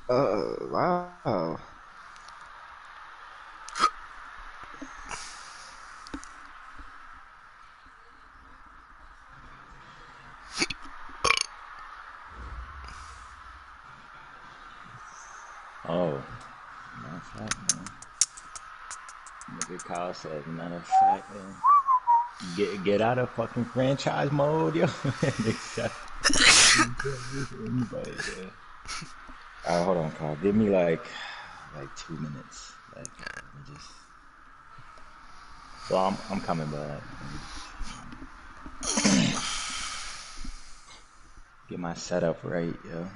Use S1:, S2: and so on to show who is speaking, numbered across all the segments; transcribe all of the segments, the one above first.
S1: Wow.
S2: Oh, matter of fact, man. Nigga Kyle said, matter of fact, man. Get out of fucking franchise mode, yo, and accept. You can't lose to anybody, yeah. All right, hold on, Kyle. Give me like 2 minutes. Like, let me just. Well, I'm coming back. Let me just get my setup right, yo.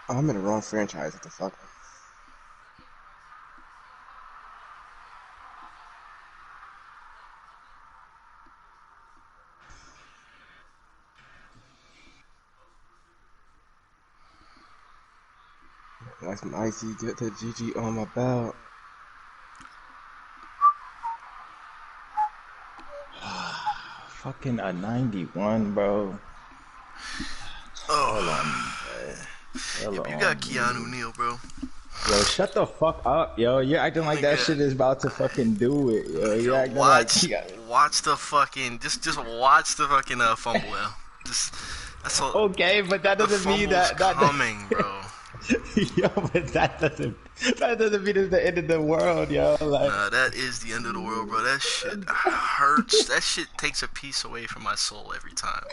S1: I'm in the wrong franchise. What the fuck? Like some icy, get the GG on my belt.
S2: Fucking a 91, bro. Tell
S3: Oh,
S2: on me, bro.
S3: yeah,
S2: Tell
S3: but you got
S2: on
S3: Keanu
S2: me.
S3: Neal, bro.
S2: Yo, shut the fuck up, yo. You're acting like that
S3: Nigga,
S2: shit is about to fucking do it, yo. You're
S3: nigga,
S2: acting like
S3: watch the fucking, just watch the fucking fumble, yo. Just, that's all.
S2: okay, but that
S3: The
S2: doesn't mean
S3: fumble's
S2: that
S3: coming, bro.
S2: yo, but that doesn't mean it's the end of the world, yo. Like,
S3: Nah, that is the end of the world, bro. That shit hurts. That shit takes a piece away from my soul every time.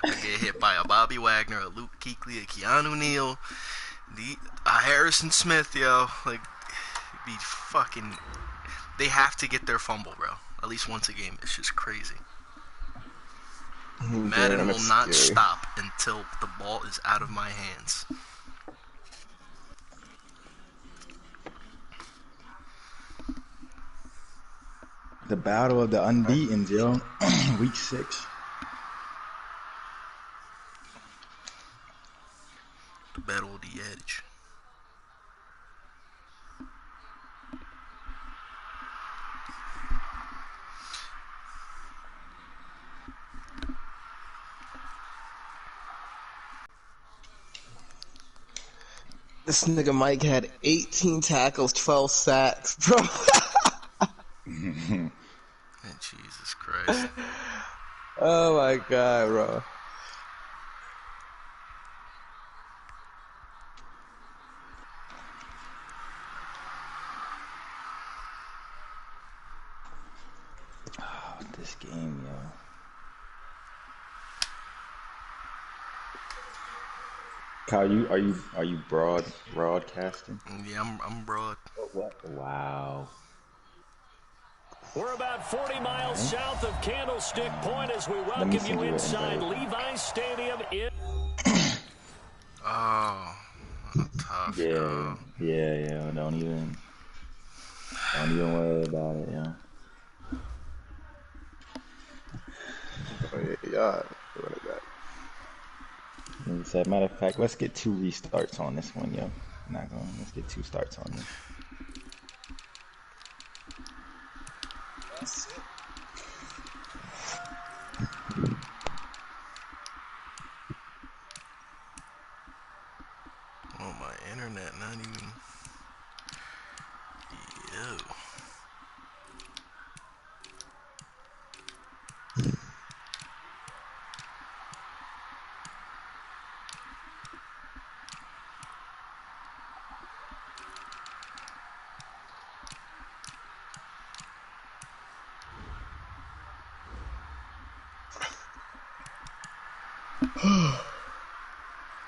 S3: I get hit by a Bobby Wagner, a Luke Kuechly, a Keanu Neal, a Harrison Smith, yo. Like, it'd be fucking. They have to get their fumble, bro. At least once a game. It's just crazy. Madden
S1: Damn,
S3: will
S1: that's
S3: not
S1: scary.
S3: stop until the ball is out of my hands.
S2: the battle of the unbeaten, yo. Week 6.
S3: The battle of the edge.
S1: This nigga Mike had 18 tackles, 12 sacks, bro.
S3: And Jesus Christ.
S1: Oh my god, bro.
S2: Oh, this game, yo. Kyle, are you broadcasting?
S3: Yeah, I'm broad.
S2: What? Wow.
S4: We're about 40 miles
S2: Right?
S4: south of Candlestick Point as we
S2: Let me
S4: welcome
S2: send
S4: you
S2: you an
S4: inside
S2: invite.
S4: Levi Stadium in...
S3: Oh, tough,
S2: Yeah,
S3: yo.
S2: yeah. Don't even worry about it, yo.
S1: Oh yeah, yeah. Running back.
S2: Like I said, matter of fact, let's get 2 restarts on this one, yo. Not going. Let's get 2 starts on this.
S3: Oh, my internet not even. Yo.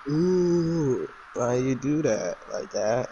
S1: Ooh, why you do that like that?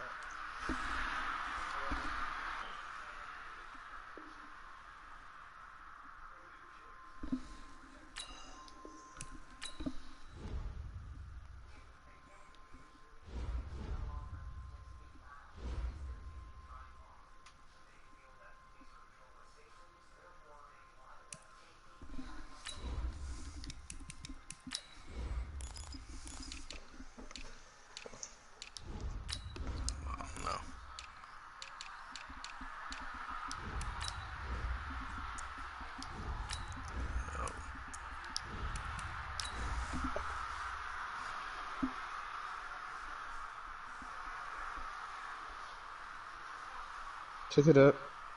S1: Pick it up.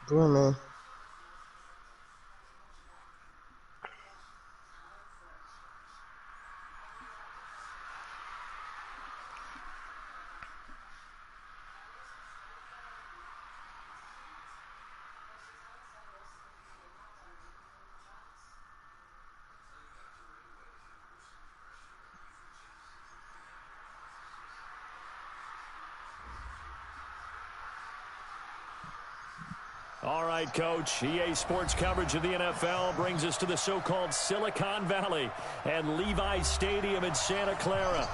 S1: Go on, man.
S4: All right, Coach. EA Sports coverage of the NFL brings us to the so-called Silicon Valley and Levi's Stadium in Santa Clara.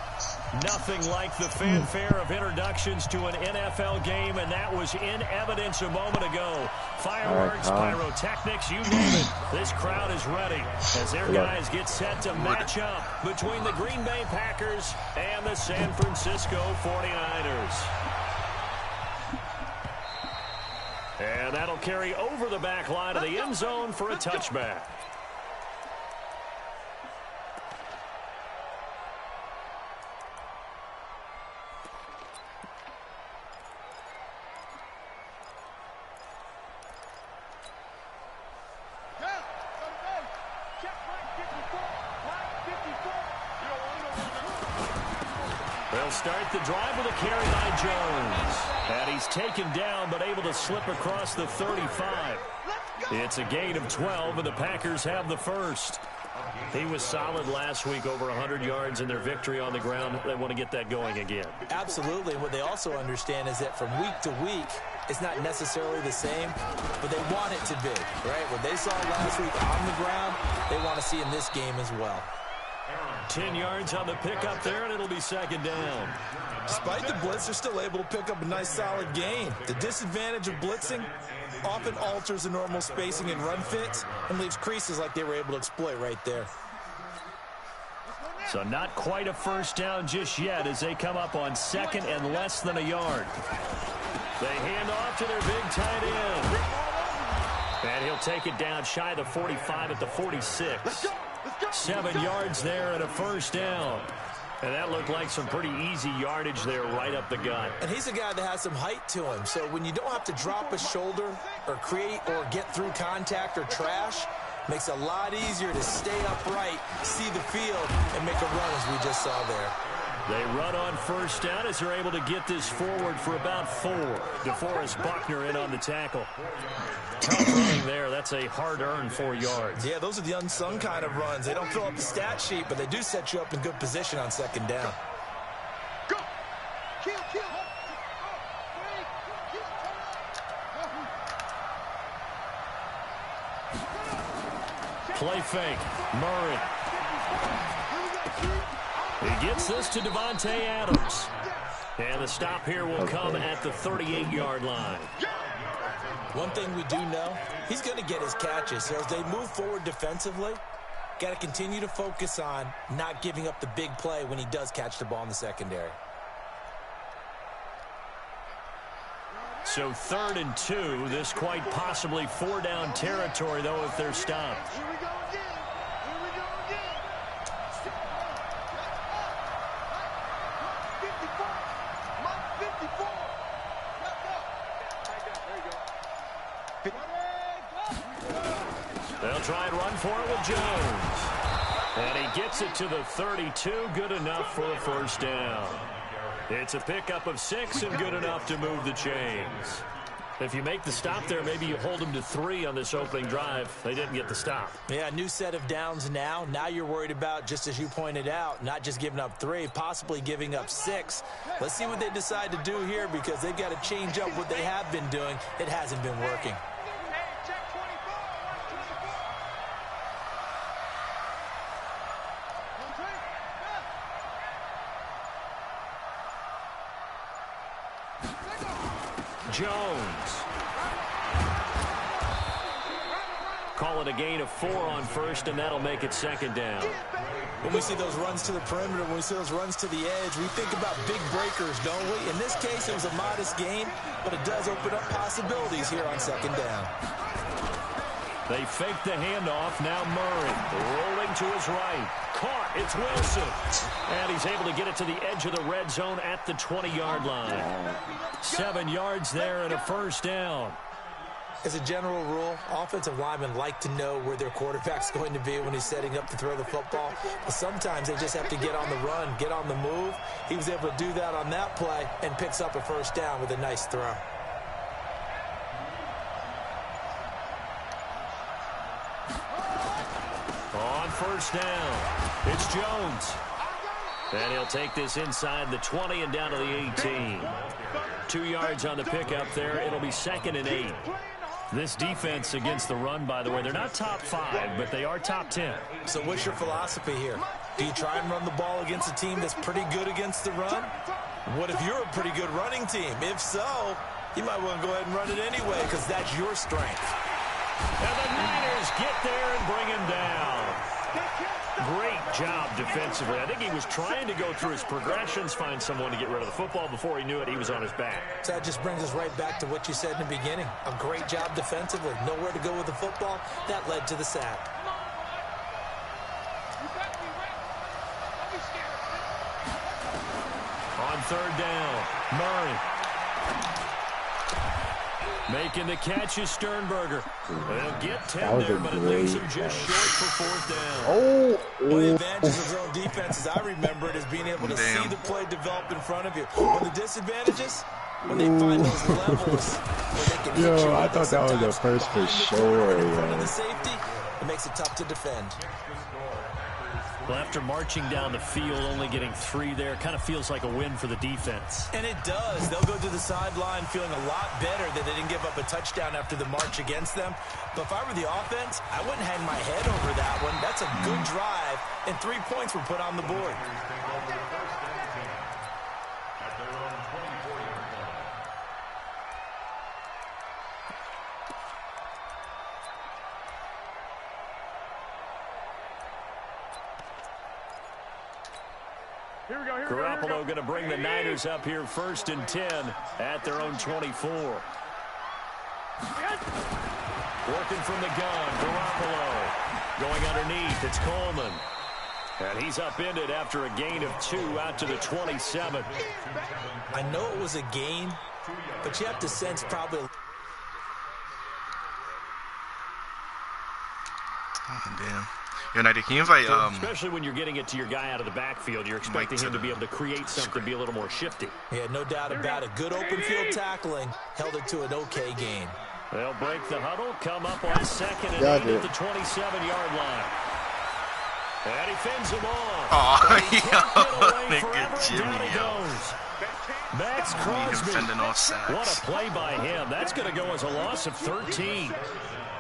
S4: Nothing like the fanfare of introductions to an NFL game, and that was in evidence a moment ago. Fireworks, pyrotechnics, you name it. This crowd is ready as their guys get set to match up between the Green Bay Packers and the San Francisco 49ers. And that'll carry over the back line of the end zone for a touchback. They'll start the drive with a carry by Jones. And he's taken down but able to slip across the 35. It's a gain of 12, and the Packers have the first. He was solid last week, over 100 yards in their victory on the ground. They want to get that going again.
S5: Absolutely. What they also understand is that from week to week, it's not necessarily the same, but they want it to be, right? What they saw last week on the ground, they want to see in this game as well.
S4: 10 yards on the pickup there, and it'll be second down.
S5: Despite the blitz, they're still able to pick up a nice, solid gain. The disadvantage of blitzing often alters the normal spacing and run fits and leaves creases like they were able to exploit right there.
S4: So not quite a first down just yet as they come up on second and less than a yard. They hand off to their big tight end. And he'll take it down shy of the 45 at the 46. 7 yards there and a first down. And that looked like some pretty easy yardage there right up the gut.
S5: And he's a guy that has some height to him. So when you don't have to drop a shoulder or create or get through contact or trash, makes it a lot easier to stay upright, see the field, and make a run as we just saw there.
S4: They run on first down as they're able to get this forward for about 4. DeForest Buckner in on the tackle. Tough running there. That's a hard-earned 4 yards.
S5: Yeah, those are the unsung kind of runs. They don't fill up the stat sheet, but they do set you up in good position on second down.
S6: Go! Kill, kill!
S4: Play fake. Murray. He gets this to Devontae Adams. And the stop here will come at the 38-yard line.
S5: One thing we do know, he's going to get his catches. So as they move forward defensively, got to continue to focus on not giving up the big play when he does catch the ball in the secondary.
S4: So 3rd and 2. This quite possibly 4-down territory, though, if they're stopped.
S6: Here we go again! Here we go again! 54! Mark 54!
S4: They'll try and run for it with Jones. And he gets it to the 32. Good enough for a first down. It's a pickup of 6 and good enough to move the chains. If you make the stop there, maybe you hold them to 3 on this opening drive. They didn't get the stop.
S5: Yeah, new set of downs now. Now you're worried about, just as you pointed out, not just giving up 3, possibly giving up 6. Let's see what they decide to do here because they've got to change up what they have been doing. It hasn't been working.
S4: Jones. Call it a gain of 4 on first, and that'll make it second down.
S5: When we see those runs to the perimeter, when we see those runs to the edge, we think about big breakers, don't we? In this case, it was a modest gain, but it does open up possibilities here on second down.
S4: They fake the handoff. Now Murray rolling to his right. Caught. It's Wilson. And he's able to get it to the edge of the red zone at the 20-yard line. 7 yards there and a first down.
S5: As a general rule, offensive linemen like to know where their quarterback's going to be when he's setting up to throw the football. But sometimes they just have to get on the run, get on the move. He was able to do that on that play and picks up a first down with a nice throw.
S4: On first down, it's Jones. And he'll take this inside the 20 and down to the 18. 2 yards on the pickup there. It'll be 2nd and 8. This defense against the run, by the way, they're not top 5, but they are top 10.
S5: So what's your philosophy here? Do you try and run the ball against a team that's pretty good against the run? What if you're a pretty good running team? If so, you might want to go ahead and run it anyway because that's your strength.
S4: And the Niners get there and bring him down. Great job defensively. I think he was trying to go through his progressions, find someone to get rid of the football. Before he knew it, he was on his back.
S5: So that just brings us right back to what you said in the beginning. A great job defensively. Nowhere to go with the football. That led to the sack.
S4: On third down, Murray. Making the catch is Sternberger. They'll get 10 there, but it leaves him just short for 4th down.
S5: One of the advantages of zone defense, as I remember it, is being able to see the play develop in front of you. One of the disadvantages, when they find those levels where they can hit you.
S2: I thought that was the first for sure.
S5: In front of the safety, it makes it tough to defend.
S4: Well, after marching down the field, only getting 3 there, kind of feels like a win for the defense.
S5: And it does. They'll go to the sideline feeling a lot better that they didn't give up a touchdown after the march against them. But if I were the offense, I wouldn't hang my head over that one. That's a good drive, and 3 points were put on the board.
S4: Garoppolo going to bring the Niners up here 1st and 10 at their own 24. Working from the gun, Garoppolo. Going underneath, it's Coleman. And he's upended after a gain of 2 out to the 27.
S5: I know it was a gain, but you have to sense probably...
S3: Oh, damn. United, can you invite
S4: especially when you're getting it to your guy out of the backfield, you're expecting him to be able to create something, be a little more shifty.
S5: Yeah, no doubt about it. Good open field tackling held it to an okay gain.
S4: They'll break the huddle, come up on 2nd and 8 at the 27-yard line. And he fends him off.
S3: Oh, nigga, Jimmy, yo.
S4: Max Crosby.
S3: Fending off sacks.
S4: What a play by him. That's going to go as a loss of 13.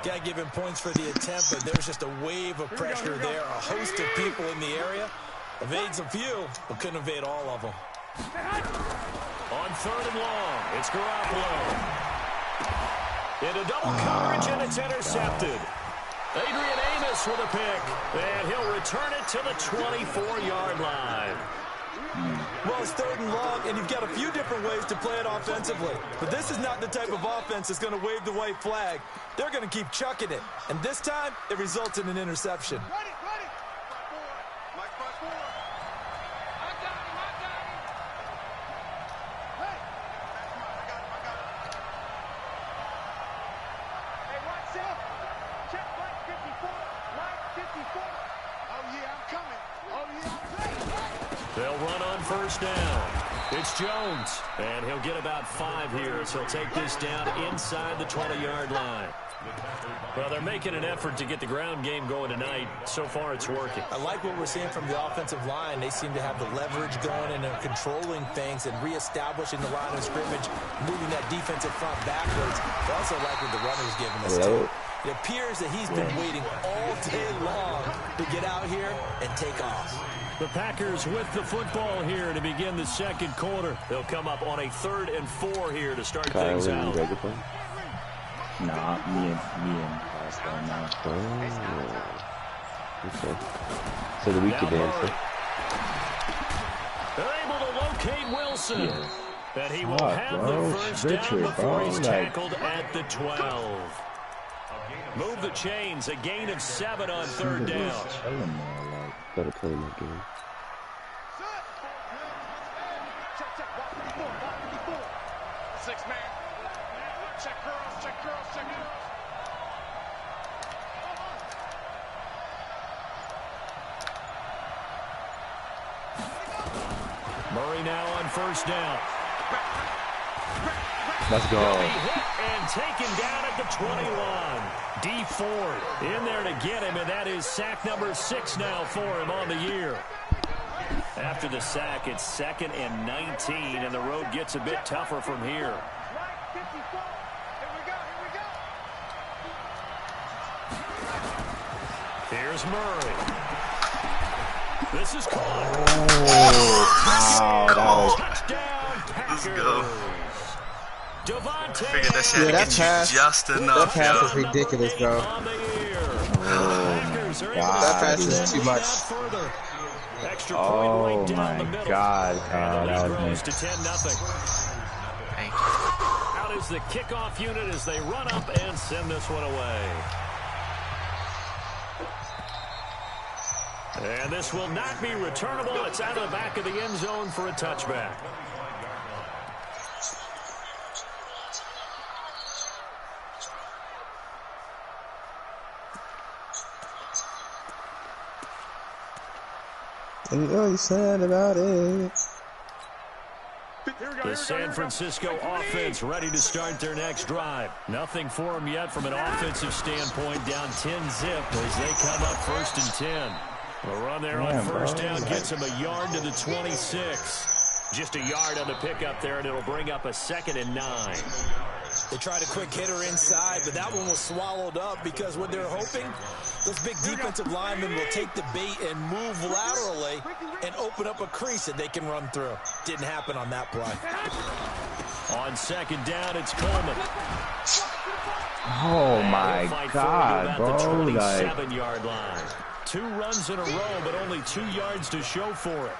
S5: Got to give him points for the attempt, but there's just a wave of pressure there. A host of people in the area. Evades a few, but couldn't evade all of them.
S4: On 3rd and long, it's Garoppolo. Into double coverage, and it's intercepted. Adrian Amos with a pick, and he'll return it to the 24-yard line.
S5: Well, it's 3rd and long, and you've got a few different ways to play it offensively. But this is not the type of offense that's going to wave the white flag. They're going to keep chucking it. And this time, it results in an interception.
S4: They'll run on 1st down. It's Jones, and he'll get about 5 here as he'll take this down inside the 20-yard line. Well, they're making an effort to get the ground game going tonight. So far, it's working.
S5: I like what we're seeing from the offensive line. They seem to have the leverage going and they're controlling things and reestablishing the line of scrimmage, moving that defensive front backwards. I also like what the runner's giving us, too. It appears that he's been waiting all day long to get out here and take off.
S4: The Packers with the football here to begin the 2nd quarter. They'll come up on a 3rd and 4 here to start things out.
S2: Nah, me and Pascal now.
S7: Okay. So the week advance.
S4: They're able to locate Wilson.
S2: Yeah.
S4: And he will have the first down before he's tackled at the 12. Move the chains, a gain of 7 on 3rd down.
S7: Better play in that game.
S4: Murray now on first down.
S7: Let's go.
S4: He'll be hit and taken down at the 21. D Ford in there to get him, and that is sack number 6 now for him on the year. After the sack, it's 2nd and 19, and the road gets a bit tougher from here. Here's Murray. This is caught.
S7: Oh,
S4: Touchdown,
S3: Let's
S4: Packers.
S3: go.
S4: Devontae.
S3: Figured that shit
S1: Yeah,
S3: had to
S1: that
S3: get
S1: pass-
S3: you just
S1: That
S3: enough,
S1: pass
S3: yo.
S1: is ridiculous, bro.
S4: On the year. Packers are able to
S1: That pass is
S4: send
S1: too
S4: the
S1: much.
S4: lead out further. Extra point
S7: Oh
S4: right down
S7: my
S4: the middle.
S7: God,
S4: And
S7: Kyle,
S4: the
S7: that
S4: lead
S7: was
S4: grows
S7: nice.
S4: to 10-0.
S3: Hey,
S4: Out is the kickoff unit as they run up and send this one away. And this will not be returnable. It's out of the back of the end zone for a touchback.
S1: And all you said about it.
S4: The San Francisco offense ready to start their next drive. Nothing for them yet from an offensive standpoint. Down 10-0 as they come up 1st and 10. A run there on first down gets them a yard to the 26. Just a yard on the pickup there, and it'll bring up a 2nd and 9.
S5: They tried a quick hitter inside, but that one was swallowed up because what they're hoping, those big defensive linemen will take the bait and move laterally and open up a crease that they can run through. Didn't happen on that play.
S4: On 2nd down, it's Coleman.
S7: Oh my God, bro!
S4: The
S7: Like,
S4: 27-yard line. 2 runs in a row, but only 2 yards to show for it.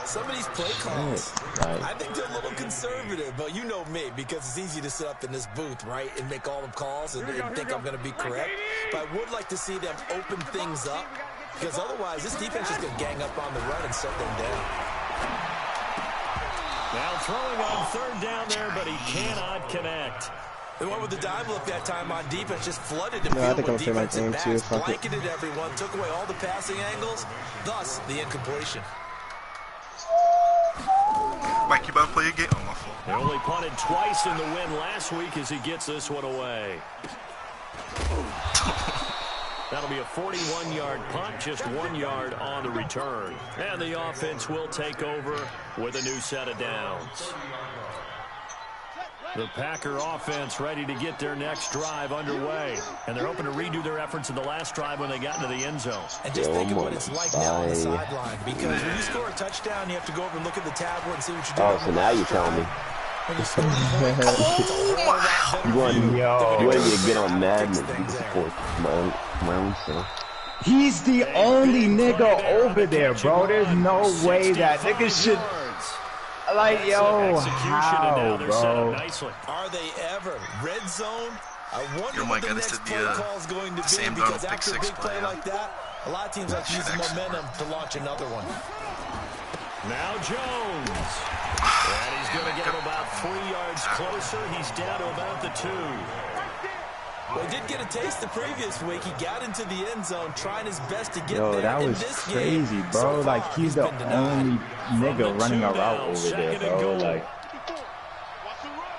S5: Some of these play calls,
S7: right.
S5: I think they're a little conservative, but you know me, because it's easy to sit up in this booth, right, and make all the calls and think I'm going to be correct. But I would like to see them open things up, because otherwise this defense is going to gang up on the run and shut them down.
S4: Now throwing on 3rd down there, but he cannot connect.
S5: They went with the dime look that time on defense, just flooded the
S1: No, I
S5: field
S1: think
S5: with
S1: I'm saying my
S5: defensive
S1: game too.
S5: backs,
S1: Fuck it.
S5: blanketed everyone, took away all the passing angles, thus the incompletion.
S3: Mike, you about to play a game? Oh, my fault.
S4: They only punted twice in the win last week as he gets this one away. That'll be a 41-yard punt, just 1 yard on the return. And the offense will take over with a new set of downs. The Packer offense ready to get their next drive underway. And they're hoping to redo their efforts in the last drive when they got into the end zone.
S5: And just think of what it's like now on the sideline, because when you score a touchdown, you have to go over and look at the tablet and see what you did.
S7: oh, so now you're telling me.
S5: When you score a point, it's a whole lot better
S7: You want
S5: view
S7: me
S5: than when
S7: to
S5: you
S7: get on
S5: fix
S7: Madden and
S5: things there.
S7: support my own self.
S8: He's the only nigga over there, bro. There's no way that nigga should. Like, yo, how, bro?
S5: Are they ever? Red zone? I wonder
S3: Yo,
S5: what
S3: Mike,
S5: the
S3: that is
S5: next
S3: the,
S5: play call is going to be,
S3: Sam
S5: because
S3: Darnold pick
S5: after a
S3: six
S5: big play
S3: play,
S5: like that, a lot of teams like to use the momentum to launch another one.
S4: Now Jones. And he's going to get him about 3 yards closer. He's down to about the 2.
S5: Well, he did get a taste the previous week. He got into the end zone, trying his best to get
S8: Yo,
S5: there.
S8: that
S5: In
S8: was
S5: this
S8: crazy,
S5: game,
S8: bro.
S5: so
S8: Like,
S5: far,
S8: he's the
S5: been denied.
S8: only nigga
S4: the
S8: running a
S4: 2
S8: route
S4: now,
S8: over there,
S4: 2nd and
S8: bro.
S4: goal.
S8: Like,
S6: Watch the run.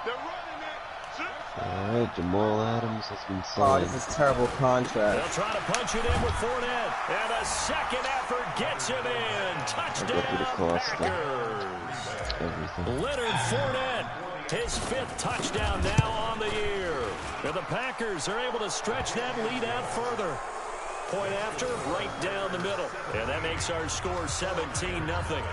S6: They're running it.
S7: Alright, Jamal Adams has been
S1: Oh,
S7: signed.
S1: this is terrible contract.
S4: They'll try to punch it in with Fournette. And a second effort gets him in. Touchdown,
S7: Look at the cost,
S4: Packers.
S7: Everything.
S4: Leonard Fournette, his 5th touchdown now on the year. And the Packers are able to stretch that lead out further. Point after, right down the middle. And that makes our score 17-0.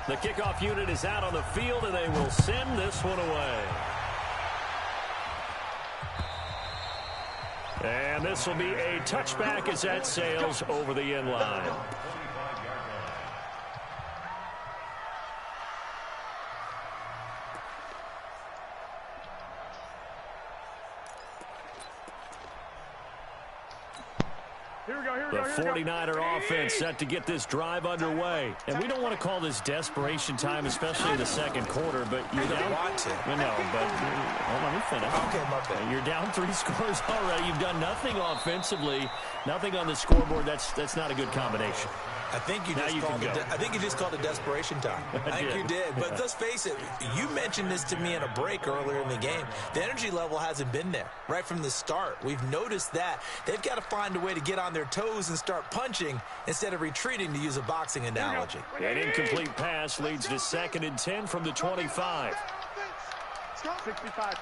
S4: The kickoff unit is out on the field, and they will send this one away. And this will be a touchback as that sails over the end line. The 49er offense set to get this drive underway. And we don't want to call this desperation time, especially in the second quarter, but you don't
S5: want to.
S4: No, but let me finish.
S5: Okay, my bad.
S4: You're down 3 scores already. You've done nothing offensively, nothing on the scoreboard. That's not a good combination.
S5: I think you just called it desperation time. I think you did. But let's face it, you mentioned this to me in a break earlier in the game. The energy level hasn't been there right from the start. We've noticed that. They've got to find a way to get on their toes and start punching instead of retreating, to use a boxing analogy.
S4: An incomplete pass leads to 2nd and 10 from the 25.
S6: 65.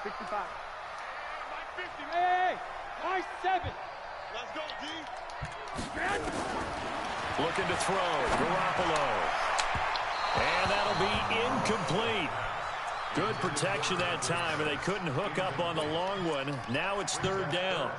S6: Hey, my 7. Let's go, D.
S4: Looking to throw, Garoppolo. And that'll be incomplete. Good protection that time, and they couldn't hook up on the long one. Now it's 3rd down.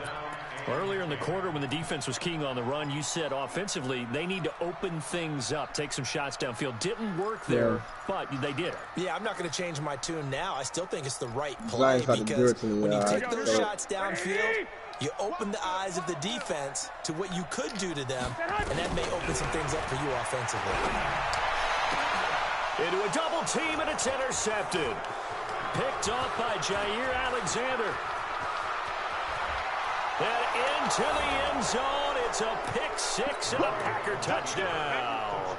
S4: Earlier in the quarter when the defense was keying on the run, you said offensively they need to open things up, take some shots downfield. Didn't work there, but they did it.
S5: Yeah, I'm not going to change my tune now. I still think it's the right play because when you take those shots downfield, you open the eyes of the defense to what you could do to them, and that may open some things up for you offensively.
S4: Into a double team, and it's intercepted. Picked off by Jair Alexander. And into the end zone, it's a pick-6 and a Packer touchdown.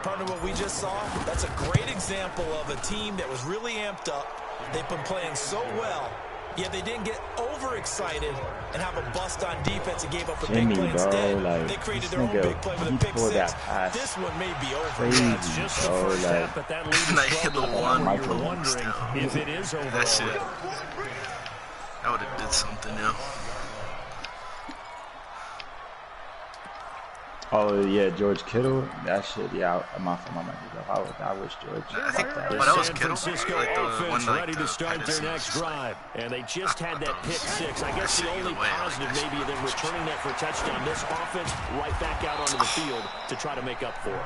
S5: Partner, what we just saw, that's a great example of a team that was really amped up. They've been playing so well, yet they didn't get overexcited and have a bust on defense and gave up a big play instead. They created their own big play with a pick-6. This one may be over.
S4: It's just the first half, but that leads
S3: hit the one.
S4: You're wondering if it is over.
S3: That's it. I would have did something now.
S8: Oh yeah, George Kittle. That shit. Yeah, my I wish George.
S3: I think
S4: The
S3: that was
S4: San
S3: Kittle.
S4: Francisco
S3: Like the
S4: offense
S3: one like
S4: ready to start their next drive, and they just had that pick-6. I guess the only positive maybe them returning that for a touchdown. This offense right back out onto the field to try to make up for it.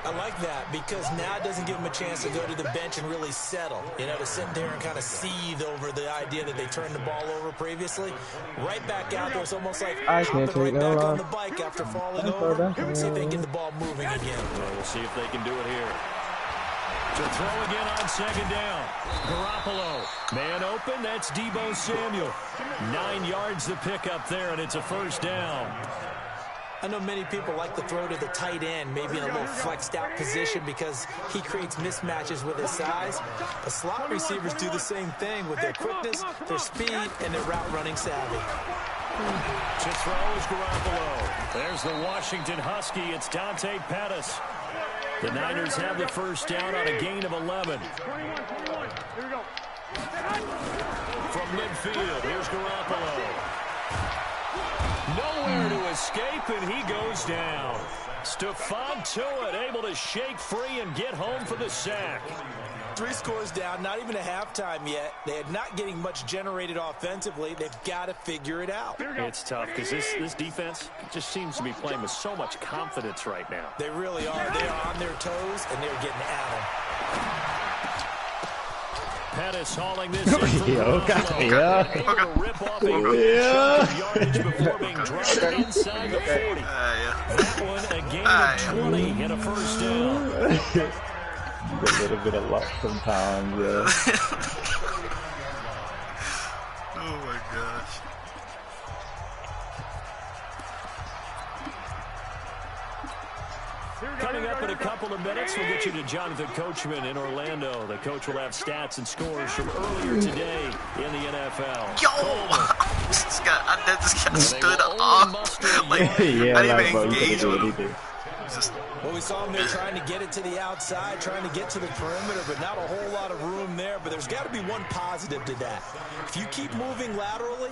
S5: I like that because now it doesn't give them a chance to go to the bench and really settle. You know, to sit there and kind of seethe over the idea that they turned the ball over previously. Right back out there, it's almost like hopping right back on the bike after falling over. See if they can get the ball moving again.
S4: Well, we'll see if they can do it here. To throw again on 2nd down. Garoppolo. Man open, that's Deebo Samuel. 9 yards the pick up there, and it's a 1st down.
S5: I know many people like to throw to the tight end, maybe in a little flexed out position because he creates mismatches with his size. But slot receivers do the same thing with their quickness, their speed, and their route running savvy.
S4: To throw is Garoppolo. There's the Washington Husky. It's Dante Pettis. The Niners have the 1st down on a gain of 11. From midfield, here's Garoppolo. Nowhere to escape, and he goes down. Stephon Tuitt able to shake free and get home for the sack.
S5: 3 scores down, not even a halftime yet. They are not getting much generated offensively. They've got to figure it out.
S4: It's tough because this defense just seems to be playing with so much confidence right now.
S5: They really are. They are on their toes, and they're getting at them.
S4: Pettis hauling this in from Garoppolo. Able to rip off a yardage before being dropped inside the 40. That one a gain of 20 and a 1st down.
S8: A little bit of luck sometimes, yeah.
S3: Oh my gosh.
S4: Coming up in a couple of minutes, we'll get you to Jonathan Coachman in Orlando. The coach will have stats and scores from earlier today in the NFL.
S3: Yo! I just got stood up. Like,
S8: yeah,
S3: I didn't even engage with him.
S5: Well, we saw him there trying to get it to the outside, trying to get to the perimeter, but not a whole lot of room there. But there's got to be one positive to that. If you keep moving laterally,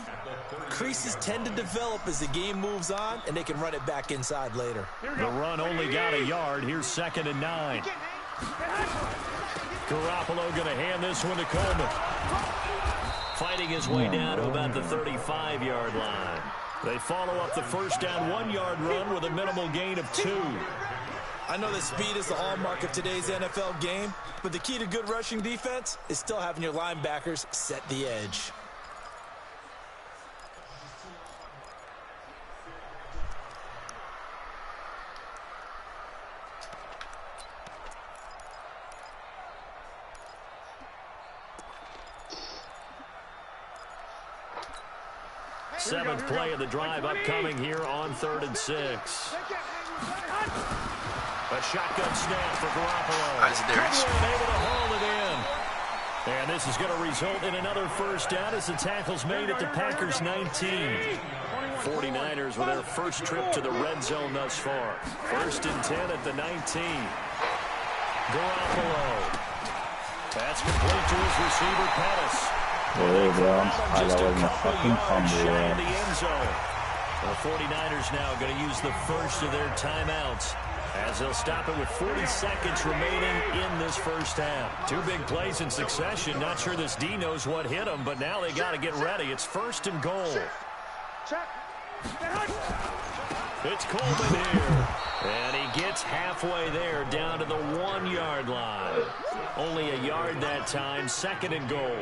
S5: creases tend to develop as the game moves on, and they can run it back inside later.
S4: The run only got a yard. Here's 2nd and 9. Garoppolo going to hand this one to Coleman. Fighting his way down to about the 35-yard line. They follow up the 1st down 1-yard run with a minimal gain of 2.
S5: I know that speed is the hallmark of today's NFL game, but the key to good rushing defense is still having your linebackers set the edge.
S4: seventh play of the drive upcoming here on 3rd and 6. A shotgun snap for Garoppolo.
S3: Nice, Darius.
S4: Able to haul it in. And this is going to result in another first down as the tackle's made at the Packers' 19. 49ers with their first trip to the red zone thus far. 1st and 10 at the 19. Garoppolo. That's complete to his receiver, Pettis.
S8: There you go. I
S4: Just
S8: was
S4: a
S8: in a
S4: couple
S8: fucking
S4: yards
S8: fumble.
S4: shy of the end zone. The 49ers now going to use the first of their timeouts as they'll stop it with 40 seconds remaining in this first half. 2 big plays in succession. Not sure this D knows what hit them, but now they got to get ready. It's 1st and goal. It's Coleman here. And he gets halfway there down to the 1-yard line. Only a yard that time. 2nd and goal.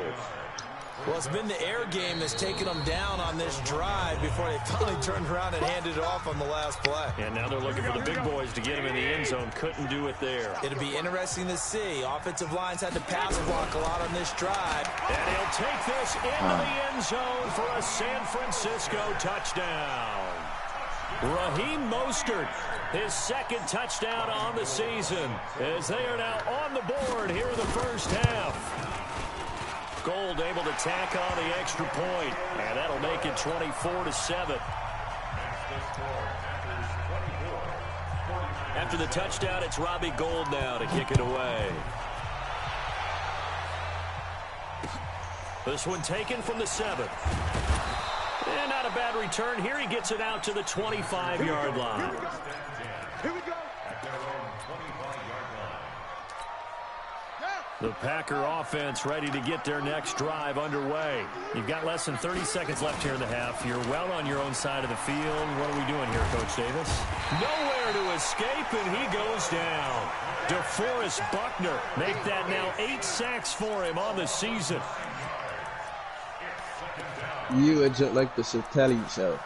S5: Well, it's been the air game that's taken them down on this drive before they finally turned around and handed it off on the last play.
S4: And now they're looking for the big boys to get him in the end zone. Couldn't do it there.
S5: It'll be interesting to see. Offensive lines had to pass block a lot on this drive.
S4: And he'll take this into the end zone for a San Francisco touchdown. Raheem Mostert, his 2nd touchdown on the season, as they are now on the board here in the first half. Gold able to tack on the extra point, and that'll make it 24-7. After the touchdown, it's Robbie Gould now to kick it away. This one taken from the 7. And not a bad return here. He gets it out to the 25-yard line.
S6: Here we go.
S4: The Packer offense ready to get their next drive underway. You've got less than 30 seconds left here in the half. You're well on your own side of the field. What are we doing here, Coach Davis? Nowhere to escape, and he goes down. DeForest Buckner make that now 8 sacks for him on the season.
S1: You would just like to tell yourself.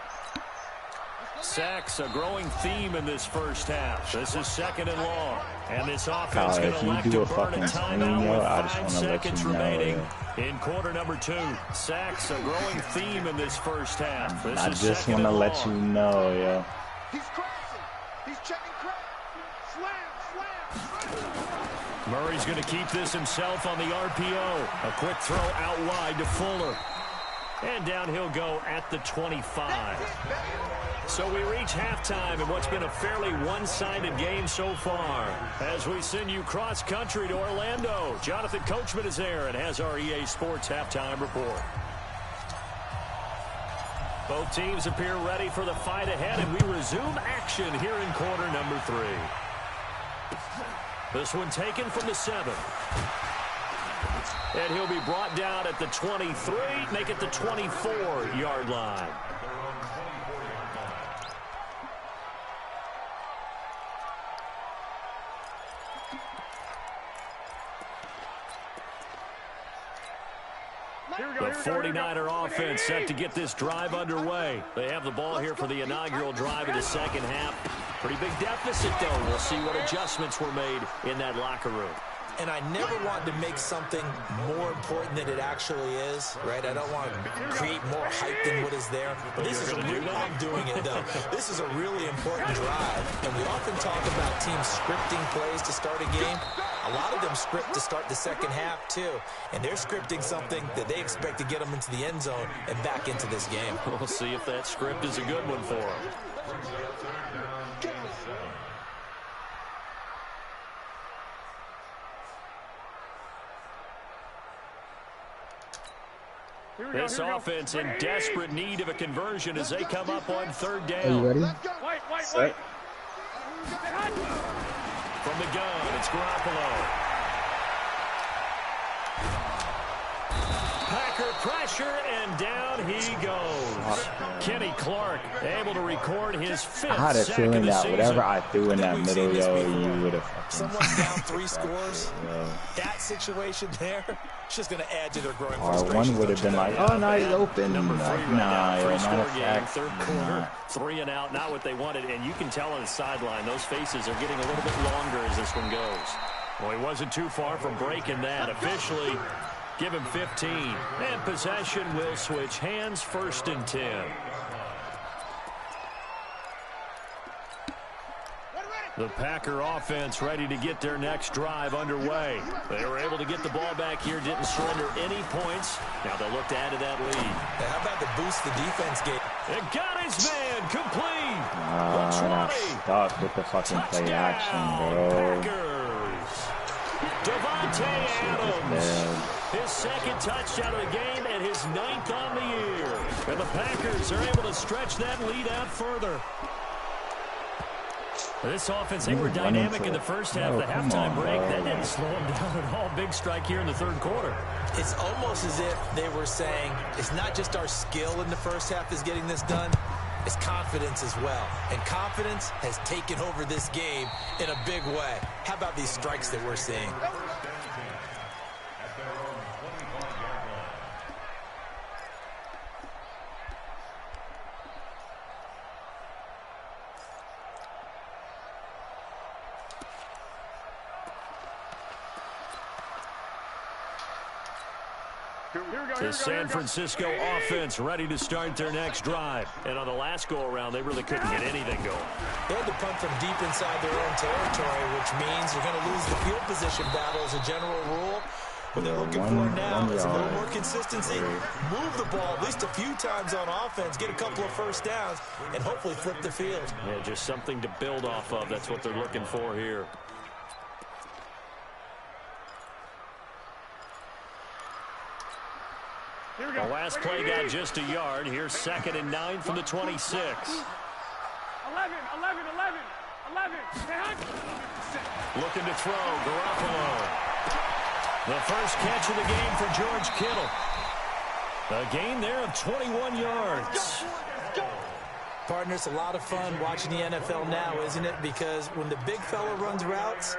S4: Sacks, a growing theme in this first half. This is 2nd and long. And this offense
S8: Kyle,
S4: going
S8: if
S4: to
S8: you
S4: elect
S8: do
S4: to
S8: a
S4: burn a
S8: fucking screen,
S4: timeout
S8: yo,
S4: with
S8: I just
S4: 5
S8: want to let
S4: seconds
S8: you know,
S4: remaining
S8: yo.
S4: in quarter number 2. Sacks, a growing theme in this first half. This
S8: I
S4: is
S8: just
S4: 2nd
S8: want to
S4: and
S8: let you
S4: long.
S8: know, yo.
S6: He's crashing. He's checking crack. Slam.
S4: Murray's going to keep this himself on the RPO. A quick throw out wide to Fuller. And down he'll go at the 25. So we reach halftime in what's been a fairly one-sided game so far. As we send you cross-country to Orlando, Jonathan Coachman is there and has our EA Sports halftime report. Both teams appear ready for the fight ahead, and we resume action here in quarter number 3. This one taken from the 7. And he'll be brought down at the 23, make it the 24-yard line. The 49er offense set to get this drive underway. They have the ball here for the inaugural drive of the second half. Pretty big deficit, though. We'll see what adjustments were made in that locker room.
S5: And I never want to make something more important than it actually is, right? I don't want to create more hype than what is there. But this is I'm doing it, though. This is a really important drive. And we often talk about teams scripting plays to start a game. A lot of them script to start the second half, too. And they're scripting something that they expect to get them into the end zone and back into this game.
S4: We'll see if that script is a good one for them. This offense in desperate need of a conversion as they come up on 3rd down.
S1: Are you ready?
S6: Set.
S4: From the gun, it's Garoppolo. Packer pressure, and down he goes. Kenny Clark able to record his 5th
S8: I had a
S4: sack
S8: feeling
S4: of the
S8: that
S4: season.
S8: whatever I threw in that
S5: We've
S8: middle,
S5: seen this
S8: yo,
S5: before.
S8: you would have fucking...
S5: Someone's down 3 scores.
S8: Yo.
S5: That situation there, it's just going to add to their growing
S8: Or
S5: frustration.
S8: one would have been like, oh, no, he's open.
S4: Number 3
S8: Like,
S4: right
S8: nah,
S4: now,
S8: yo, matter
S4: three-score
S8: of
S4: game,
S8: fact,
S4: 3rd quarter,
S8: nah.
S4: 3 and out, not what they wanted, and you can tell on the sideline, those faces are getting a little bit longer as this one goes. Well, he wasn't too far from breaking that. Officially, give him 15. And possession will switch hands, 1st and 10. The Packer offense ready to get their next drive underway. They were able to get the ball back here, didn't surrender any points. Now they'll look to add to that lead.
S5: Now, how about the boost the defense gave?
S4: It got his man complete.
S2: I'm stuck with the fucking play action, bro.
S4: Packers. Devontae Adams. His second touchdown of the game and his 9th on the year. And the Packers are able to stretch that lead out further. This offense, they were dynamic in the first half. The halftime break, that didn't slow them down at all. Big strike here in the third quarter.
S5: It's almost as if they were saying, it's not just our skill in the first half is getting this done, it's confidence as well. And confidence has taken over this game in a big way. How about these strikes that we're seeing?
S4: The San Francisco offense ready to start their next drive. And on the last go-around, they really couldn't get anything going.
S5: They had to punt from deep inside their own territory, which means you're going to lose the field position battle as a general rule. What they're looking for now is a little more consistency. Move the ball at least a few times on offense, get a couple of first downs, and hopefully flip the field.
S4: Yeah, just something to build off of. That's what they're looking for here. The last play got just a yard. Here's 2nd and 9 from the 26.
S6: 11.
S4: Looking to throw, Garoppolo. The first catch of the game for George Kittle. A gain there of 21 yards.
S5: Partner, it's a lot of fun watching the NFL now, isn't it? Because when the big fella runs routes,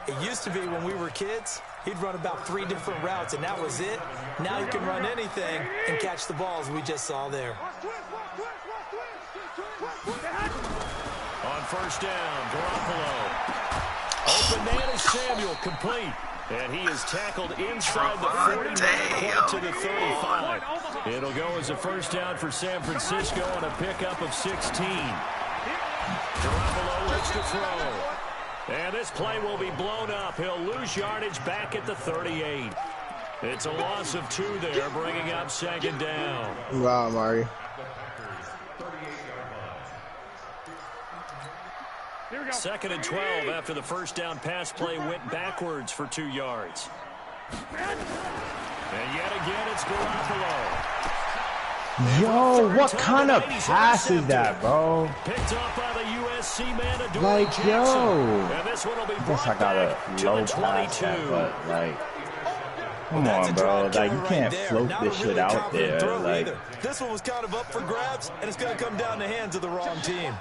S5: it used to be when we were kids, he'd run about 3 different routes, and that was it. Now he can run anything and catch the balls we just saw there.
S4: On first down, Garoppolo. Open man is Samuel, complete. And he is tackled inside the 49 to the 35. It'll go as a first down for San Francisco on a pickup of 16. Garoppolo looks to throw. And this play will be blown up. He'll lose yardage back at the 38. It's a loss of 2 there, bringing up 2nd down.
S1: Wow, Mari.
S4: Second and 12 after the first down pass play went backwards for 2 yards. And yet again, it's Garoppolo.
S8: Yo, what kind of pass is that, bro?
S4: Picked up by the USC man,
S8: Like, yo.
S4: And this one will be
S8: I guess I
S4: brought
S8: got
S4: back
S8: a
S4: to
S8: low
S4: the 22.
S8: pass that, but, like, come on, bro. Like, you can't float this shit out there. Like,
S5: this one was kind of up for grabs, and it's going to come down the hands of the wrong team.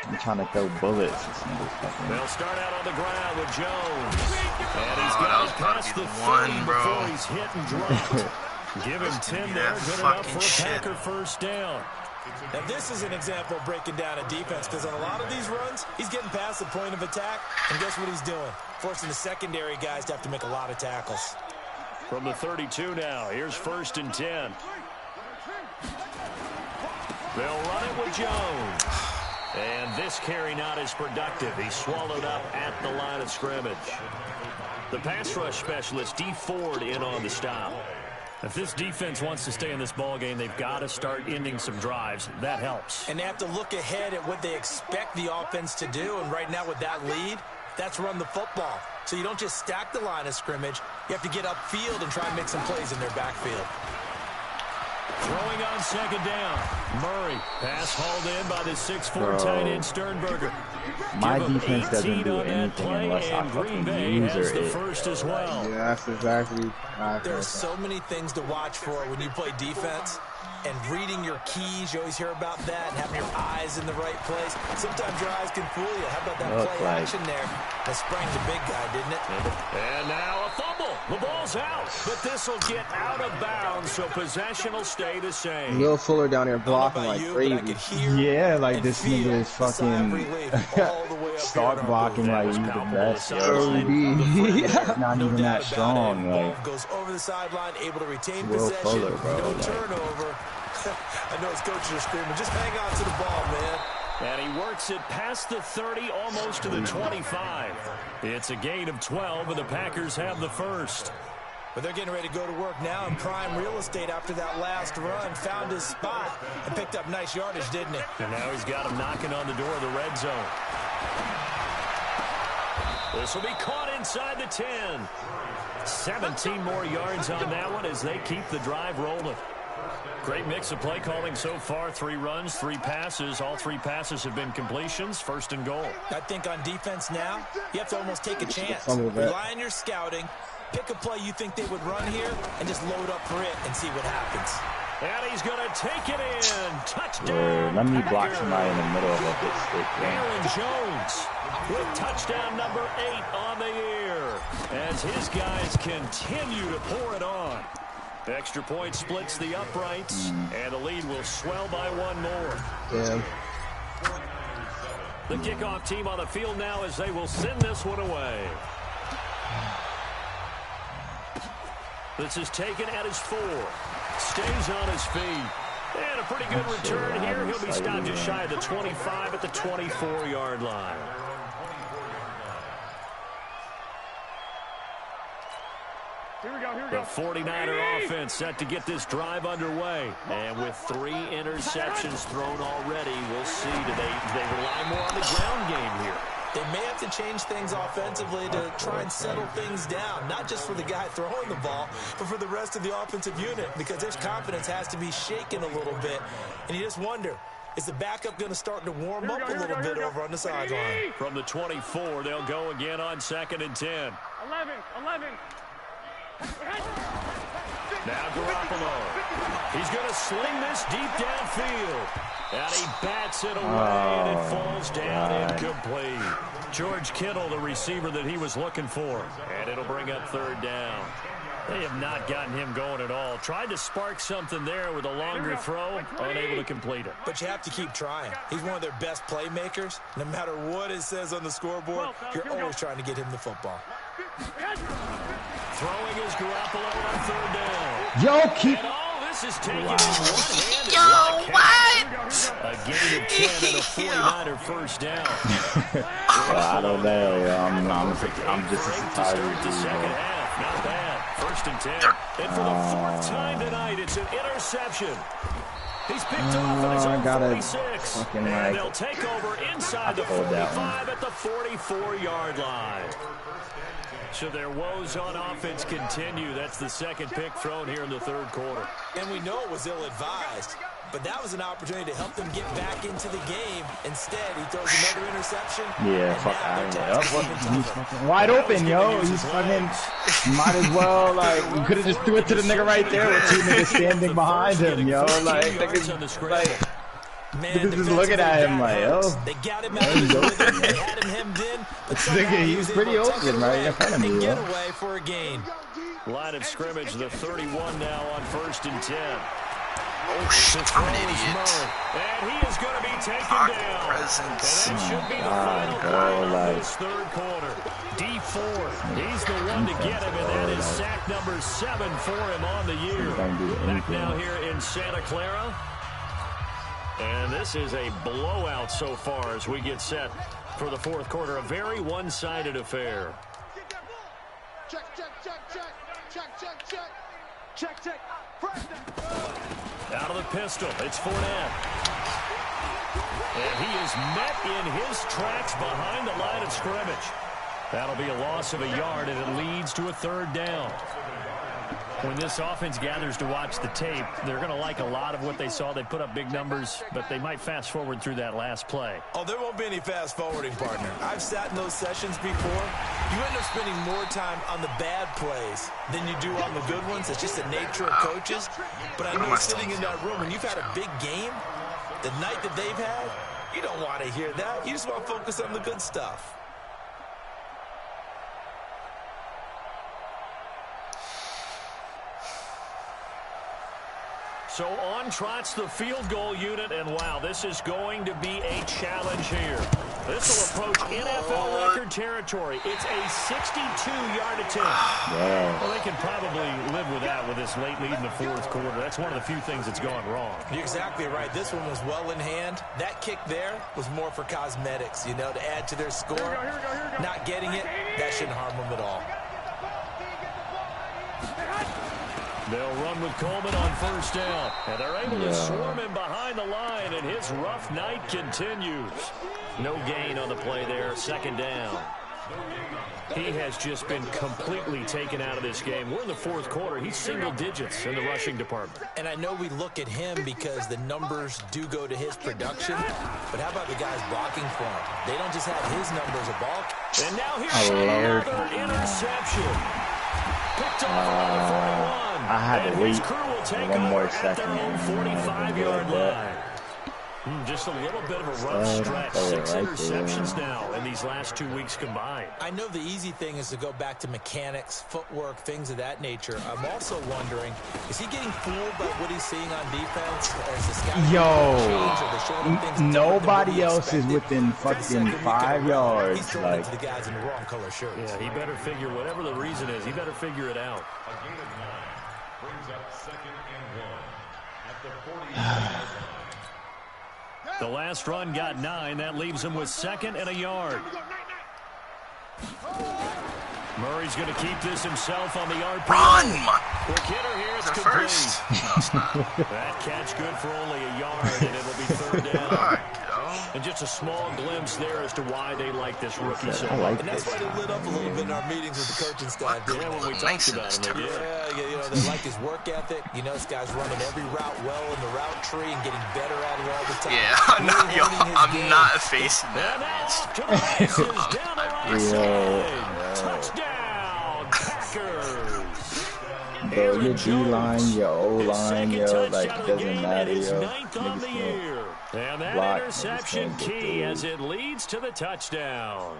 S8: I'm trying to throw bullets or something.
S4: They'll start out on the ground with Jones. And he's got
S3: that was
S4: past
S3: probably
S4: the
S3: the
S4: 30
S3: one, bro.
S4: before he's hit and dropped. Give him 10 there, good enough for a Packer first down.
S5: Now, this is an example of breaking down a defense, because on a lot of these runs, he's getting past the point of attack, and guess what he's doing? Forcing the secondary guys to have to make a lot of tackles.
S4: From the 32 now, here's 1st and 10. They'll run it with Jones. And this carry not as productive. He's swallowed up at the line of scrimmage. The pass rush specialist, D. Ford, in on the stop. If this defense wants to stay in this ballgame, they've got to start ending some drives. That helps.
S5: And they have to look ahead at what they expect the offense to do. And right now with that lead, that's run the football. So you don't just stack the line of scrimmage. You have to get upfield and try and make some plays in their backfield.
S4: Throwing on 2nd down. Murray. Pass hauled in by the 6'4" tight end Sternberger.
S8: My defense doesn't do anything unless I fucking use
S4: the
S8: it.
S4: first as well.
S1: Yeah, that's exactly.
S5: There's so many things to watch for when you play defense. And reading your keys, you always hear about that, and having your eyes in the right place. Sometimes your eyes can fool you. How about that play action there? That sprang the big guy, didn't it?
S4: And now a fumble. The ball's out, but this will get out of bounds, so possession will stay the same.
S1: Will Fuller down there blocking like crazy.
S8: Yeah, like this nigga is fucking start blocking like he's the best. Not even that strong. Like,
S5: goes over the sideline, able to retain
S8: Will
S5: possession.
S8: Fuller, bro,
S5: No
S8: like.
S5: turnover. I know his coaches are screaming, just hang on to the ball, man.
S4: And he works it past the 30, almost to the 25. It's a gain of 12, and the Packers have the first.
S5: But they're getting ready to go to work now in prime real estate after that last run. Found his spot and picked up nice yardage, didn't he?
S4: And now he's got him knocking on the door of the red zone. This will be caught inside the 10. 17 more yards on that one as they keep the drive rolling. Great mix of play calling so far. 3 runs, 3 passes. All 3 passes have been completions. First and goal.
S5: I think on defense now, you have to almost take a chance. Rely on your scouting. Pick a play you think they would run here and just load up for it and see what happens.
S4: And he's going to take it in. Touchdown.
S8: Let me block somebody in the middle of a big stick.
S4: Aaron Jones with touchdown number 8 on the year as his guys continue to pour it on. Extra point splits the uprights, and the lead will swell by 1 more.
S1: Yeah.
S4: The kickoff team on the field now as they will send this one away. This is taken at his 4. Stays on his feet. And a pretty good return here. He'll be stopped just shy of the 25 at the 24-yard line. The 49er offense set to get this drive underway. And with 3 interceptions thrown already, we'll see. Do they rely more on the ground game here?
S5: They may have to change things offensively to try and settle things down, not just for the guy throwing the ball, but for the rest of the offensive unit, because their confidence has to be shaken a little bit. And you just wonder, is the backup going to start to warm up a little bit over on the sideline?
S4: From the 24, they'll go again on 2nd and 10.
S6: 11.
S4: Now Garoppolo. He's going to sling this deep downfield. And he bats it away, and it falls down incomplete. George Kittle, the receiver that he was looking for. And it'll bring up 3rd down. They have not gotten him going at all. Tried to spark something there with a longer throw, unable to complete it.
S5: But you have to keep trying. He's one of their best playmakers. No matter what it says on the scoreboard, you're always trying to get him the football.
S4: Throwing is Garoppolo on 3rd down.
S8: Yo, keep...
S4: And all this is taken in one-handed. Yo, what? A gain of 10 and a 49er first down.
S8: I don't know. I'm just as tired
S4: Start the
S8: as
S4: second
S8: you.
S4: half. Not bad. 1st and 10. And for the 4th time tonight, it's an interception. He's picked off at his own 46. And they'll take over inside the 45 at the 44-yard line. So their woes on offense continue. That's the 2nd pick thrown here in the 3rd quarter.
S5: And we know it was ill-advised, but that was an opportunity to help them get back into the game. Instead, he throws another interception.
S8: Yeah, fuck out. He's fucking wide open, yo. He's fucking... Might as well, like, you could have just threw it to the nigga right there with 2 niggas standing behind him, yo. Like, niggas, like...
S5: Man,
S8: just looking at him like, oh.
S5: They got him out of his rhythm. They had him hemmed in. But
S8: he's pretty open right in front of me.
S5: Get away for a gain.
S4: Line of scrimmage, the 31 now on 1st and 10.
S3: Oh, shit, I'm an idiot.
S4: And he is going to be taken down.
S3: Presence.
S4: And that should be the final drive of this 3rd quarter. D4, he's the one to get him, and that is sack number 7 for him on the year. Back now here in Santa Clara. And this is a blowout so far as we get set for the 4th quarter. A very one-sided affair.
S6: Check.
S4: Out of the pistol, it's Fournette. And he is met in his tracks behind the line of scrimmage. That'll be a loss of a yard, and it leads to a 3rd down. When this offense gathers to watch the tape, they're going to like a lot of what they saw. They put up big numbers, but they might fast forward through that last play.
S5: Oh, there won't be any fast forwarding, partner. I've sat in those sessions before. You end up spending more time on the bad plays than you do on the good ones. It's just the nature of coaches. But I know sitting in that room, when you've had a big game, the night that they've had, you don't want to hear that. You just want to focus on the good stuff.
S4: So on trots the field goal unit, and wow, this is going to be a challenge here. This will approach NFL record territory. It's a 62-yard attempt.
S2: Yeah.
S4: Well, they can probably live with that with this late lead in the fourth quarter. That's one of the few things that's gone wrong.
S5: You're exactly right. This one was well in hand. That kick there was more for cosmetics, you know, to add to their score.
S6: Here we go.
S5: Not getting it, that shouldn't harm them at all.
S4: They'll run with Coleman on first down. And they're able to swarm him behind the line, and his rough night continues. No gain on the play there, second down. He has just been completely taken out of this game. We're in the fourth quarter. He's single digits in the rushing department.
S5: And I know we look at him because the numbers do go to his production, but how about the guys blocking for him? They don't just have his numbers a balk.
S4: And now here's another interception. Picked off around the 41.
S8: I had to wait one more second.
S4: At their own 45-yard line. Just a little bit of a rough stretch. 6 interceptions now in these last 2 weeks combined.
S5: I know the easy thing is to go back to mechanics, footwork, things of that nature. I'm also wondering, is he getting fooled by what he's seeing on defense? Or is the scouting
S8: nobody else is within fucking 5 yards.
S5: He's throwing it to the guys in the wrong color shirts.
S4: Yeah, he better figure, whatever the reason is, he better figure it out.
S6: A gain of 9 brings up 2nd and 1 at the 40.
S4: The last run got 9. That leaves him with 2nd and a yard. Murray's going to keep this himself on the RPO.
S3: Run!
S4: Quick hitter here. It's complete.
S3: First. No, it's not.
S4: That catch good for only a yard, and it'll be 3rd down.
S3: All right,
S4: And just a small glimpse there as to why they like this rookie so much.
S8: like
S5: And that's why they lit up a little bit in our meetings with the coaching staff.
S4: Yeah, when we talked about him.
S5: Yeah, you know, they like his work ethic. You know, this guy's running every route well in the route tree and getting better at it all the time.
S3: Yeah, I'm not facing that,
S4: Touchdown, Packers.
S8: Bro, your D-line, your O-line, like, it doesn't matter, yo.
S4: And that interception key as it leads to the touchdown.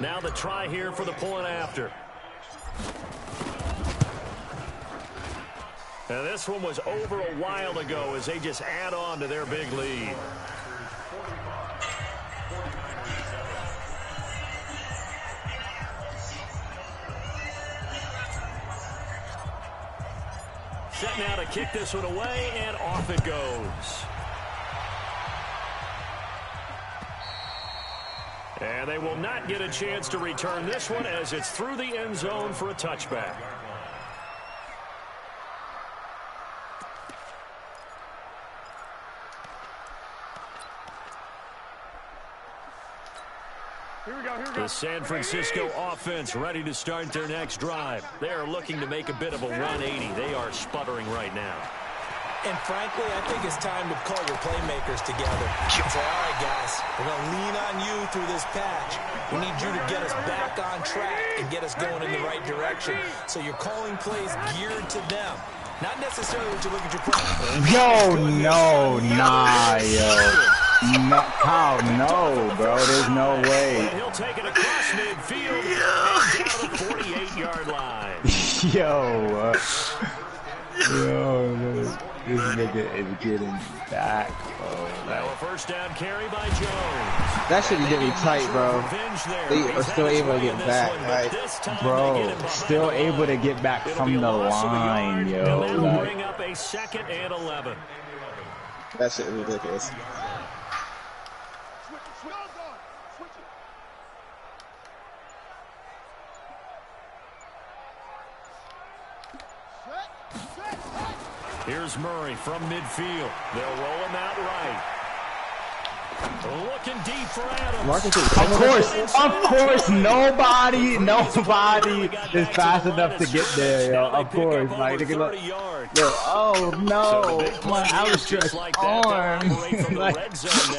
S4: Now the try here for the point after. Now this one was over a while ago as they just add on to their big lead. Set now to kick this one away, and off it goes. And they will not get a chance to return this one as it's through the end zone for a touchback. The San Francisco offense ready to start their next drive. They are looking to make a bit of a 180. They are sputtering right now.
S5: And frankly, I think it's time to call your playmakers together and say, all right, guys, we're going to lean on you through this patch. We need you to get us back on track and get us going in the right direction. So you're calling plays geared to them. Not necessarily what you look at your play.
S8: Yo, no, nah, yo. No, Kyle, no, bro. There's no way.
S4: And he'll take it across midfield and down the 48-yard line.
S8: Yo, this nigga is getting back, bro.
S4: Now a first down carry by Jones.
S1: That should be getting tight, bro. They are still able to get back, right?
S8: Bro, still able to get back from the line, yo.
S4: And that'll bring up a 2nd and 11.
S1: That shit is ridiculous.
S4: Here's Murray from midfield. They'll roll him out right. Looking deep for Adams.
S8: Of course, nobody is fast enough to get there, yo. Of course, like, they can look. Oh no, my outstretched arm. Like,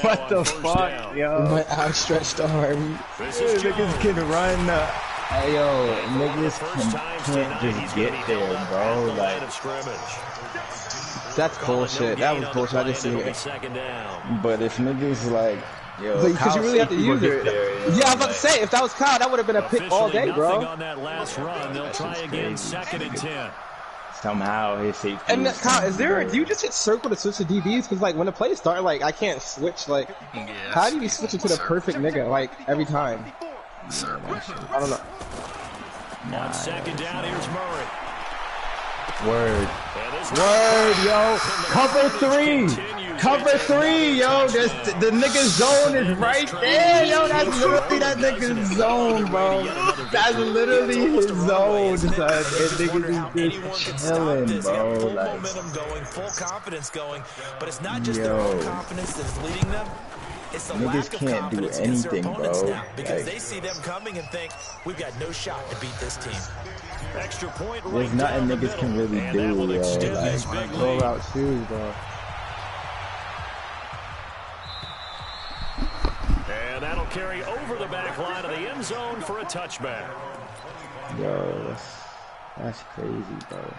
S8: what the fuck, yo?
S1: My outstretched arm.
S8: Niggas can run. Hey, yo, niggas can't just get there, bro. Like,
S1: that's bullshit. That was bullshit. I just seen it.
S8: But if niggas like, yo,
S1: because you really have to use it. Yeah, I was about to say, if that was Kyle, that would have been a pick all day, bro.
S4: On that last run, they'll try again, 2nd and 10.
S8: Somehow his safety.
S9: And Kyle, do you just hit circle to switch to DBs? Because like when the play starts, like I can't switch. Like, how do you switch it to the perfect nigga like every time? I don't know.
S4: On second down, here's Murray.
S8: Word, yo. Cover three, yo. The nigga's zone is right there, yo. That's literally that nigga's zone, bro. That's literally his zone, son. That nigga is just chilling, bro. Like,
S5: momentum going, full confidence going, but it's not just their own confidence that's leading them. It's the lack of confidence against their opponents now, because they see them coming and think, we've got no shot to beat this team.
S4: Extra point.
S8: There's nothing niggas can really do, yo. Like, roll out shoes, bro.
S4: And that'll carry over the back line of the end zone for a touchback.
S8: Yo, that's crazy, bro.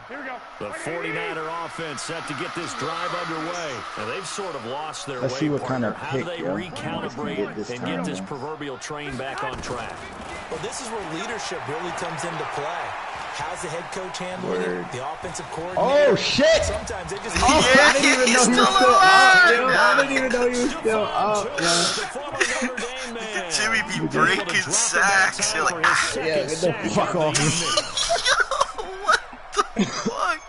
S4: Here we go. The 49er offense set to get this drive underway. And they've sort of lost their way.
S8: Let's see what kind of
S4: How do
S8: pick,
S4: they recalibrate and get this proverbial train back on track?
S5: Well, this is where leadership really comes into play. How's the head coach handling it? The offensive coordinator.
S8: Oh, shit!
S5: Sometimes they just
S8: I didn't even know he was still up, yo. I didn't even know he was still up, yo.
S3: Jimmy be breaking sacks. You're like,
S8: yeah, get the fuck off me.
S3: What the fuck?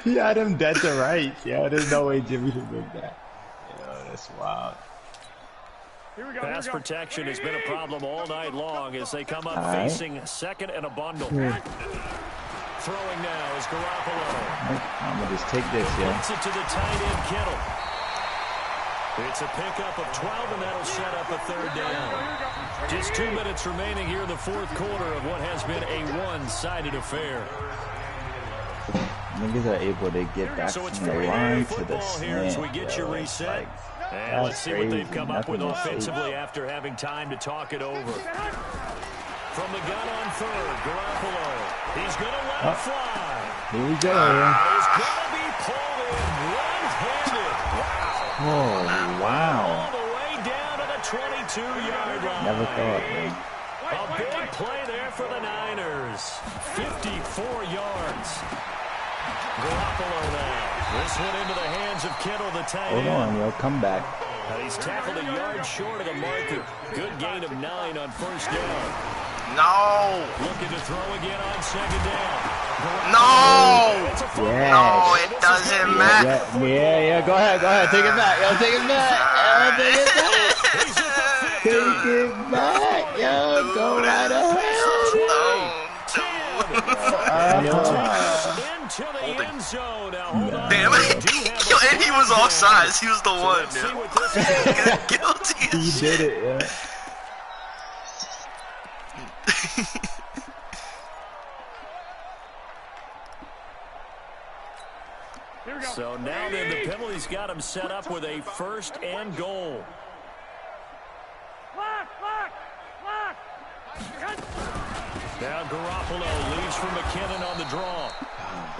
S8: He had him dead to rights, yo. There's no way Jimmy should make that. Yo, that's wild.
S4: Pass protection has been a problem all night long as they come up facing second and a bundle. Throwing now is Garoppolo.
S8: I'm going to just take this, yo.
S4: Gets it to the tight end, Kittle. It's a pickup of 12, and that'll set up a third down. Just 2 minutes remaining here in the fourth quarter of what has been a one-sided affair.
S8: Niggas are able to get back from the line to the slant,
S4: as we get you reset. And let's see what they've come up with offensively after having time to talk it over. From the gun on third, Garoppolo. He's going to let it fly.
S8: Here we go.
S4: He's going to be pulled in one-handed.
S8: Oh, wow.
S4: All the way down to the 22-yard line.
S8: Never thought, man.
S4: A big play there for the Niners. 54 yards. Garoppolo now. This one into the hands of Kittle, the tight end.
S8: Hold on, yo. Come back.
S4: He's tackled a yard short of the marker. Good gain of 9 on first down.
S3: No.
S4: Looking to throw again on second down.
S3: No.
S8: Yeah.
S3: No, it doesn't matter.
S8: Yeah. Go ahead. Take it back. Yo, take it back. Take it back. Yo, go right ahead.
S4: Into the end zone. Now, hold on.
S3: Damn it. Yo, and he was offsides. He was the one, yeah. Guilty as
S8: He did it, yeah.
S4: So now then the penalty's got him set up with a first and goal. Now Garoppolo leads from McKinnon on the draw.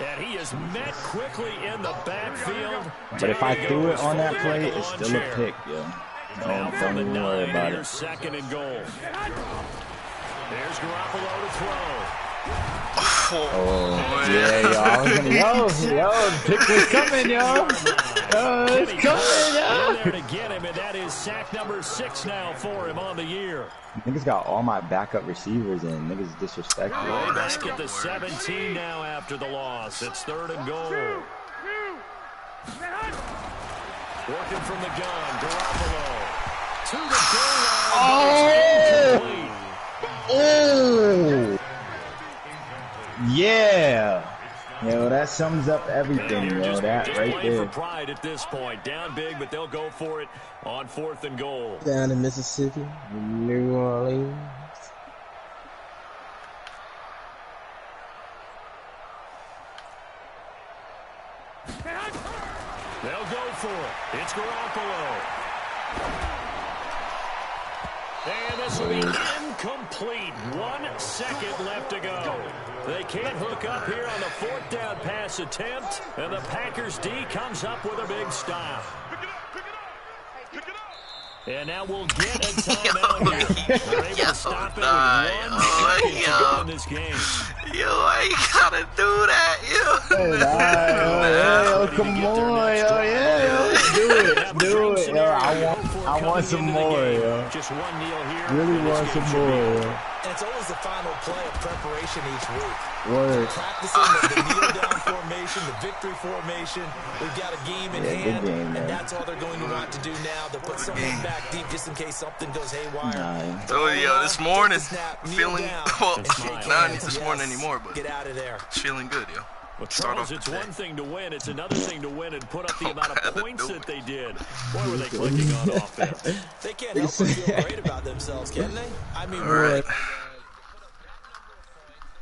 S4: And he is met quickly in the backfield.
S8: But if I threw it on that play, it's still a pick, yo. Don't even worry about it.
S4: Second and goal. There's Garoppolo to throw.
S8: Oh, yeah, yo. I was gonna, yo, the pick was coming, yo. It's coming, yo.
S4: In there to get him, and that is sack number 6 now for him on the year.
S8: Niggas got all my backup receivers in. Niggas disrespectful.
S4: Way back at the 17 now after the loss. It's third and goal. Working from the gun, Garoppolo. To the goal line.
S8: Oh! Yeah! Yo, that sums up everything, yo. That right there.
S4: For pride at this point. Down big, but they'll go for it on fourth and goal.
S9: Down in Mississippi, New Orleans.
S4: They'll go for it. It's Garoppolo. And this will be incomplete. 1 second left to go. They can't hook up here on the fourth down pass attempt. And the Packers D comes up with a big stop. And now we'll get a timeout here. They're able to stop it with 1 second to go in this game.
S3: Yo, I ain't gotta do that, yo.
S8: Hey, come on, yo, yeah, do it, yo. I want some more, yo.
S4: Just one kneel here.
S8: Really want some more, yo.
S5: And it's always the final play of preparation each week.
S8: Word.
S5: Practicing the kneel-down formation, the victory formation. We've got a game in hand, and that's all they're going to want to do now. They'll put someone back deep just in case something goes haywire.
S3: Oh, yo, this morning, feeling, well, not this morning anymore, but
S5: get out of there.
S3: It's feeling good, yo.
S4: Well, Charles, it's one thing to win. It's another thing to win and put up the amount of points that they did. Boy, were they clicking on offense.
S5: They can't help but feel great about themselves, can they? I mean,
S3: all right.